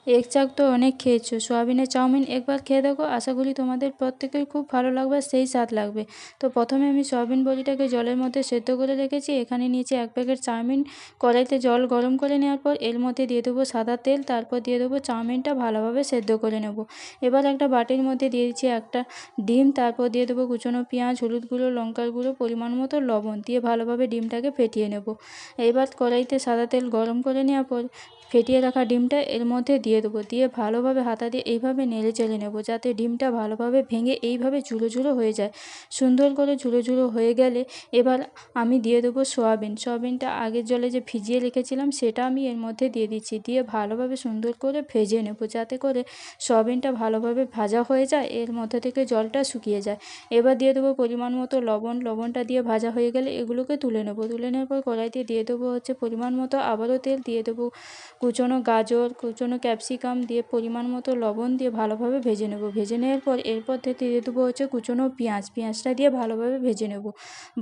Egg চাক তো অনেক খেয়েছো, সোয়াবিনের চাউমিন একবার খেয়ে দেখো, আশা করি তোমাদের প্রত্যেকের খুব ভালো লাগবে, সেই স্বাদ লাগবে। তো প্রথমে আমি সয়াবিন বড়িটাকে জলের মধ্যে সেদ্ধ করে রেখেছি। এখানে নিয়েছি 1 প্যাকেট চাউমিন। কড়াইতে জল গরম করে নেওয়ার পর এর মধ্যে দিয়ে দেবো সাদা তেল, তারপর দিয়ে দেবো চাউমিনটা ভালোভাবে সেদ্ধ করে নেব। এবার একটা বাটির মধ্যে দিয়ে দিচ্ছি একটা ডিম, তারপর দিয়ে দেবো কুচনো পেঁয়াজ, হলুদ গুঁড়ো, লঙ্কার গুঁড়ো, পরিমাণ মতো লবণ দিয়ে ভালোভাবে ডিমটাকে ফেটিয়ে নেব। এবার কড়াইতে সাদা তেল গরম করে নেওয়ার পর ফেটিয়ে রাখা ডিমটা এর মধ্যে দিয়ে দেবো। দিয়ে ভালোভাবে হাতা দিয়ে এইভাবে নেড়ে চেড়ে নেব, যাতে ডিমটা ভালোভাবে ভেঙে এইভাবে ঝুড়ো ঝুড়ো হয়ে যায়। সুন্দর করে ঝুড়ো ঝুড়ো হয়ে গেলে এবার আমি দিয়ে দেবো সোয়াবিন। সোয়াবিনটা আগের জলে যে ভিজিয়ে রেখেছিলাম সেটা আমি এর মধ্যে দিয়ে দিচ্ছি। দিয়ে ভালোভাবে সুন্দর করে ভেজে নেব, যাতে করে সোয়াবিনটা ভালোভাবে ভাজা হয়ে যায়, এর মধ্যে থেকে জলটা শুকিয়ে যায়। এবার দিয়ে দেবো পরিমাণ মতো লবণ। লবণটা দিয়ে ভাজা হয়ে গেলে এগুলোকে তুলে নেব। তুলে নেওয়ার পর কড়াইতে দিয়ে দেবো পরিমাণ মতো আবারও তেল, দিয়ে দেবো কুচনো গাজর, কুচনো ক্যাপসিকাম দিয়ে পরিমাণ মতো লবণ দিয়ে ভালোভাবে ভেজে নেব। ভেজে নেওয়ার পর এরপর দিয়ে দেবো কুচনো পেঁয়াজ। পেঁয়াজটা দিয়ে ভালোভাবে ভেজে নেব।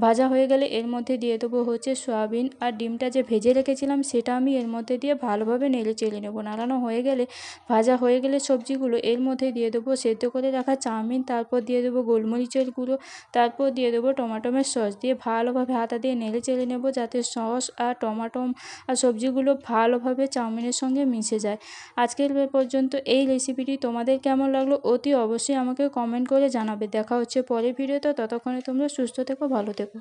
ভাজা হয়ে গেলে এর মধ্যে দিয়ে দেবো সয়াবিন আর ডিমটা যে ভেজে রেখেছিলাম সেটা আমি এর মধ্যে দিয়ে ভালোভাবে নেড়ে চেড়ে নেব। নাড়ানো হয়ে গেলে, ভাজা হয়ে গেলে সবজিগুলো এর মধ্যে দিয়ে দেবো সেদ্ধ করে রাখা চাউমিন, তারপর দিয়ে দেবো গোলমরিচের গুঁড়ো, তারপর দিয়ে দেবো টমেটোমের সস। দিয়ে ভালোভাবে হাতা দিয়ে নেড়ে চেড়ে নেব, যাতে সস আর টমেটো আর সবজিগুলো ভালোভাবে চাউমিনের সঙ্গে মিশে যায়। আজকের পর্যন্ত এই রেসিপিটি তোমাদের কেমন লাগলো অতি অবশ্যই আমাকে কমেন্ট করে জানাবে। দেখা হচ্ছে পরের ভিডিওতে, ততক্ষণে তোমরা সুস্থ থেকো, ভালো থেকো।